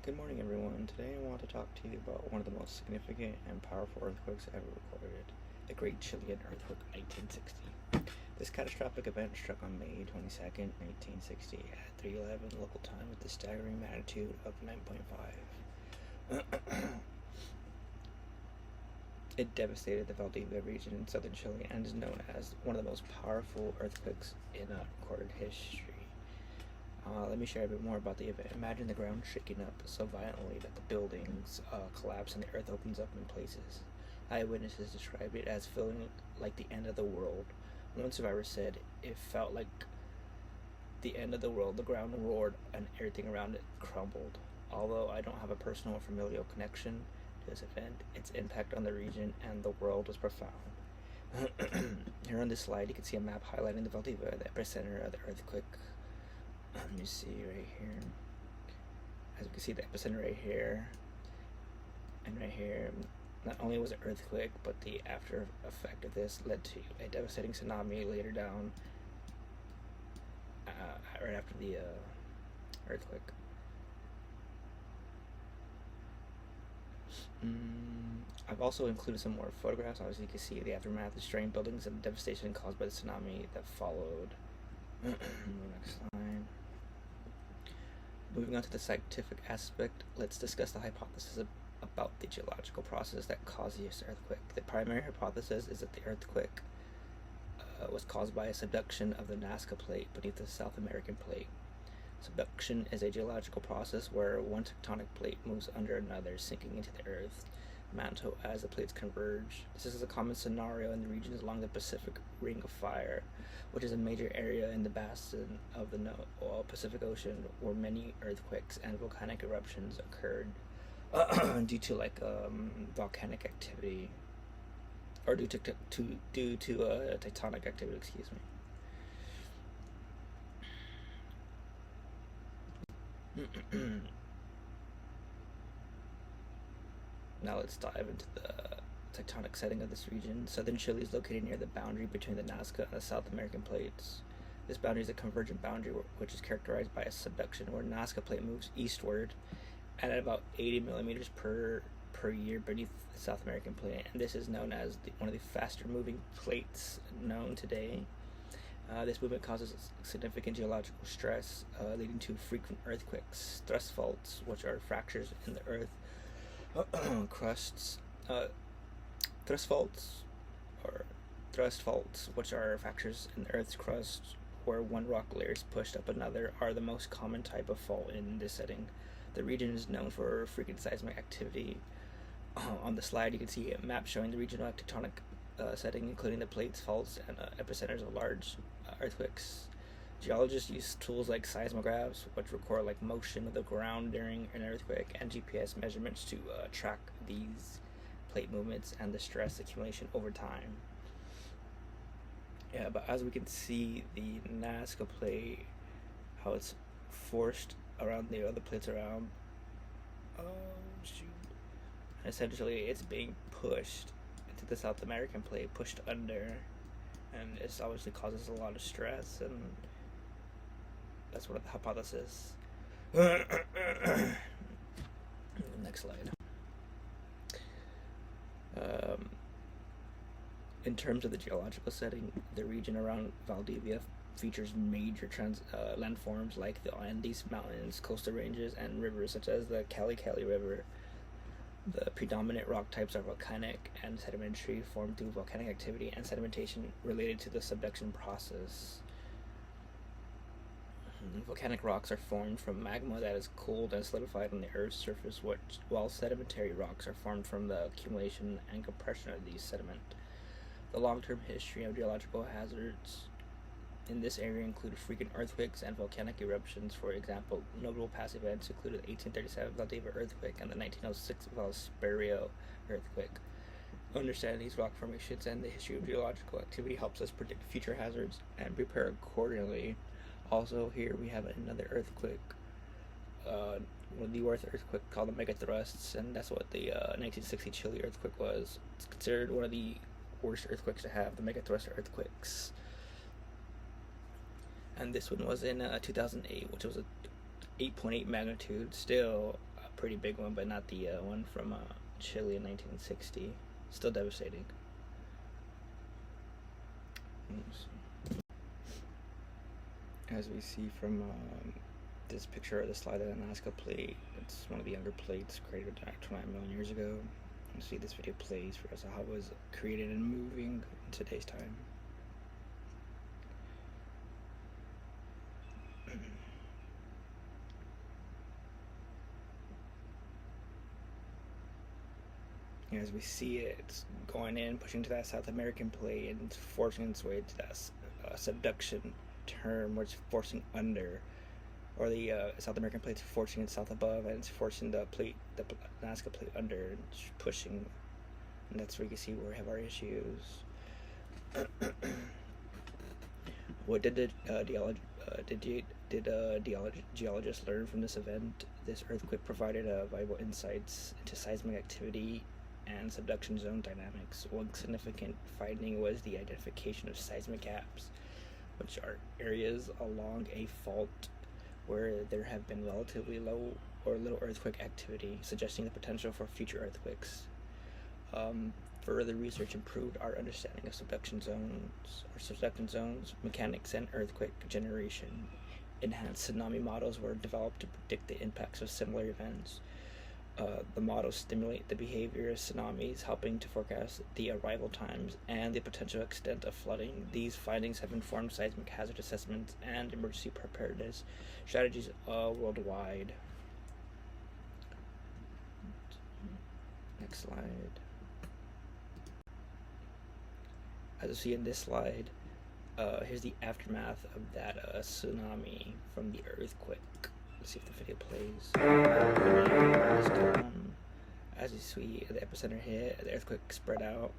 Good morning, everyone. Today I want to talk to you about one of the most significant and powerful earthquakes ever recorded, the Great Chilean Earthquake of 1960. This catastrophic event struck on May 22nd, 1960 at 3:11 local time with a staggering magnitude of 9.5. It devastated the Valdivia region in southern Chile and is known as one of the most powerful earthquakes in recorded history. Let me share a bit more about the event. Imagine the ground shaking up so violently that the buildings collapse and the earth opens up in places. Eyewitnesses described it as feeling like the end of the world. One survivor said it felt like the end of the world. The ground roared and everything around it crumbled. Although I don't have a personal or familial connection to this event, its impact on the region and the world was profound. Here on this slide, you can see a map highlighting the Valdivia, the epicenter of the earthquake. Let me see right here. As you can see, the epicenter right here and right here. Not only was it an earthquake, but the after effect of this led to a devastating tsunami later down right after the earthquake. I've also included some more photographs. Obviously, you can see the aftermath, the strained buildings, and the devastation caused by the tsunami that followed. Next slide. Moving on to the scientific aspect, let's discuss the hypothesis about the geological process that caused this earthquake. The primary hypothesis is that the earthquake was caused by a subduction of the Nazca plate beneath the South American plate. Subduction is a geological process where one tectonic plate moves under another, sinking into the Earth's mantle as the plates converge. This is a common scenario in the regions along the Pacific Ring of Fire, which is a major area in the basin of the Pacific Ocean where many earthquakes and volcanic eruptions occurred due to volcanic activity, or due to tectonic activity. Excuse me. Now let's dive into the tectonic setting of this region. Southern Chile is located near the boundary between the Nazca and the South American plates. This boundary is a convergent boundary which is characterized by a subduction where Nazca plate moves eastward at about 80 millimeters per year beneath the South American plate, and this is known as one of the faster moving plates known today. This movement causes significant geological stress, leading to frequent earthquakes, thrust faults, which are fractures in the earth crusts, thrust faults, which are fractures in the Earth's crust where one rock layer is pushed up another, are the most common type of fault in this setting. The region is known for frequent seismic activity. On the slide, you can see a map showing the regional tectonic setting, including the plates, faults, and epicenters of large earthquakes. Geologists use tools like seismographs, which record motion of the ground during an earthquake, and GPS measurements to track these plate movements and the stress accumulation over time. Yeah, but as we can see, the Nazca plate, how it's forced around the other plates around. Oh shoot! And essentially, it's being pushed into the South American plate, pushed under, and this obviously causes a lot of stress, and that's one of the hypotheses. Next slide. In terms of the geological setting, the region around Valdivia features major landforms like the Andes Mountains, coastal ranges, and rivers such as the Cali River. The predominant rock types are volcanic and sedimentary, formed through volcanic activity and sedimentation related to the subduction process. Volcanic rocks are formed from magma that is cooled and solidified on the Earth's surface, while sedimentary rocks are formed from the accumulation and compression of these sediment. The long-term history of geological hazards in this area include frequent earthquakes and volcanic eruptions. For example, notable past events included the 1837 Valdivia Earthquake and the 1906 Valdivia Earthquake. Understanding these rock formations and the history of geological activity helps us predict future hazards and prepare accordingly. Also, here we have another earthquake, the worst earthquake called the megathrusts, and that's what the 1960 Chile earthquake was. It's considered one of the worst earthquakes to have, the megathrust earthquakes. And this one was in 2008, which was a 8.8 magnitude, still pretty big one, but not the one from Chile in 1960. Still devastating. As we see from this picture of the slide of the Nazca plate, it's one of the younger plates created 29 million years ago. You see this video plays for us how it was created and moving in today's time. As we see it, it's going in, pushing to that South American plate, and it's forcing its way to that subduction term, where it's forcing under, or the South American plate's forcing itself above, and it's forcing the plate, the Nazca plate under, and pushing. And that's where you can see where we have our issues. What did geologists learn from this event? This earthquake provided valuable insights into seismic activity and subduction zone dynamics. One significant finding was the identification of seismic gaps, which are areas along a fault where there have been relatively low or little earthquake activity, suggesting the potential for future earthquakes. Further research improved our understanding of subduction zones, mechanics, and earthquake generation. Enhanced tsunami models were developed to predict the impacts of similar events. The models stimulate the behavior of tsunamis, helping to forecast the arrival times and the potential extent of flooding. These findings have informed seismic hazard assessments and emergency preparedness strategies worldwide. Next slide. As you see in this slide, here's the aftermath of that tsunami from the earthquake. Let's see if the video plays. As you see, the epicenter hit, the earthquake spread out.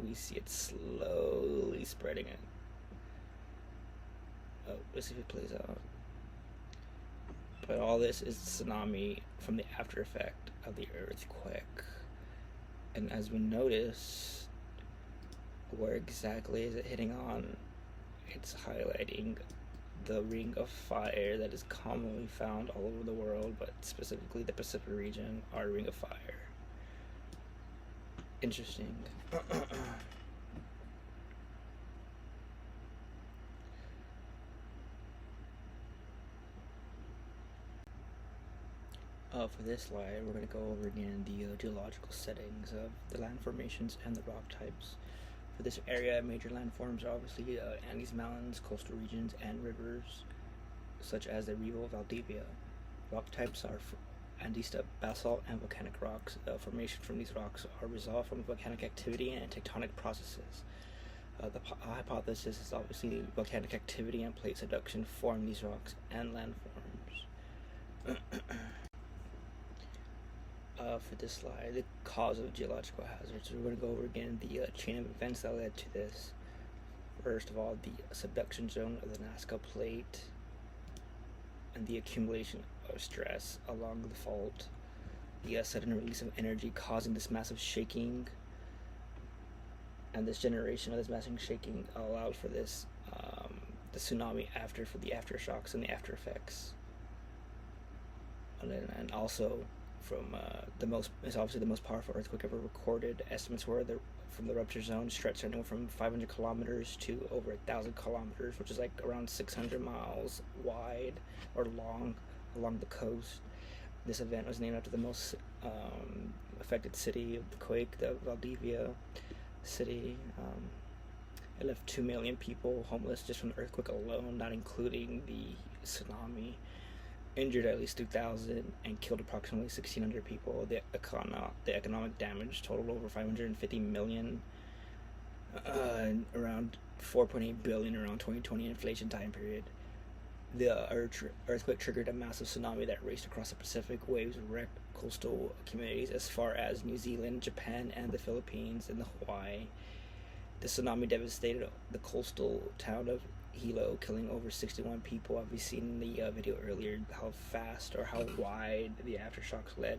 We see it slowly spreading it. Oh, let's see if it plays out. But all this is tsunami from the after effect of the earthquake. And as we notice, where exactly is it hitting on? It's highlighting the ring of fire that is commonly found all over the world, but specifically the Pacific region, our ring of fire. Interesting. For this slide, we're going to go over again the geological settings of the land formations and the rock types. For this area, major landforms are obviously Andes Mountains, coastal regions, and rivers, such as the Rio Valdivia. Rock types are andesite, basalt, and volcanic rocks. The formation from these rocks are resolved from volcanic activity and tectonic processes. The hypothesis is obviously volcanic activity and plate subduction form these rocks and landforms. For this slide, the cause of geological hazards. We're going to go over again the chain of events that led to this. First of all, the subduction zone of the Nazca plate and the accumulation of stress along the fault. The sudden release of energy causing this massive shaking, and this generation of this massive shaking allowed for this the tsunami for the aftershocks and the after effects. And also from it's obviously the most powerful earthquake ever recorded. Estimates were from the rupture zone stretched anywhere from 500 kilometers to over 1,000 kilometers, which is like around 600 miles wide or long along the coast. This event was named after the most affected city of the quake, the Valdivia city. It left 2 million people homeless just from the earthquake alone, not including the tsunami. Injured at least 2,000 and killed approximately 1,600 people. The economic damage totaled over 550 million, around 4.8 billion around 2020 inflation time period. The earthquake triggered a massive tsunami that raced across the Pacific. Waves wrecked coastal communities as far as New Zealand, Japan, and the Philippines, and Hawaii. The tsunami devastated the coastal town of Hilo, killing over 61 people. Have we seen in the video earlier how fast or how wide the aftershocks led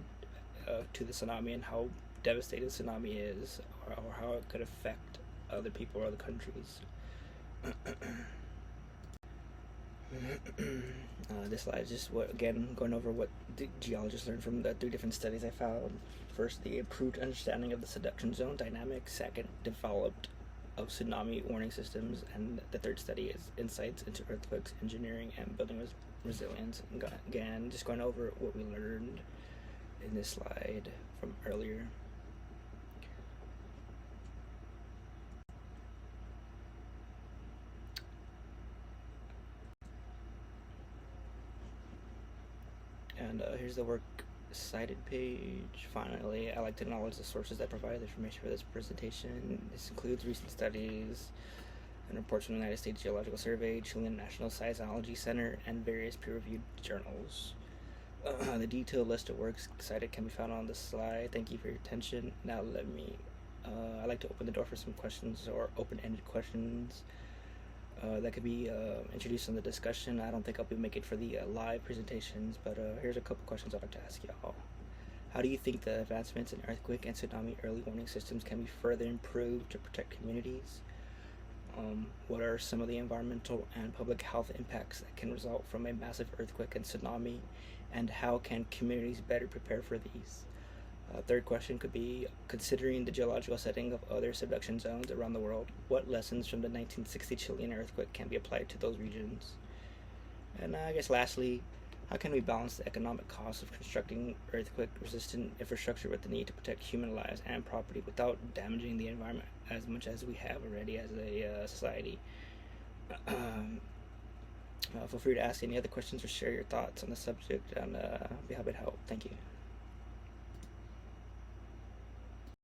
to the tsunami, and how devastating the tsunami is, or how it could affect other people or other countries. This slide is just again going over what the geologists learned from the 3 different studies I found. First, the improved understanding of the subduction zone dynamics. Second, developed of tsunami warning systems, and the third study is insights into earthquakes, engineering, and building resilience. Again, just going over what we learned in this slide from earlier. And here's the work cited page. Finally, I like to acknowledge the sources that provide the information for this presentation. This includes recent studies and reports from the United States Geological Survey, Chilean National Seismology Center, and various peer-reviewed journals. The detailed list of works cited can be found on this slide. Thank you for your attention. Now I'd like to open the door for some questions or open-ended questions that could be introduced in the discussion. I don't think I'll be making it for the live presentations, but here's a couple questions I'd like to ask y'all. How do you think the advancements in earthquake and tsunami early warning systems can be further improved to protect communities? What are some of the environmental and public health impacts that can result from a massive earthquake and tsunami, and how can communities better prepare for these? Third question could be, considering the geological setting of other subduction zones around the world, what lessons from the 1960 Chilean earthquake can be applied to those regions? And I guess lastly, how can we balance the economic costs of constructing earthquake-resistant infrastructure with the need to protect human lives and property without damaging the environment as much as we have already as a society? Feel free to ask any other questions or share your thoughts on the subject, and I'll be happy to help. Thank you.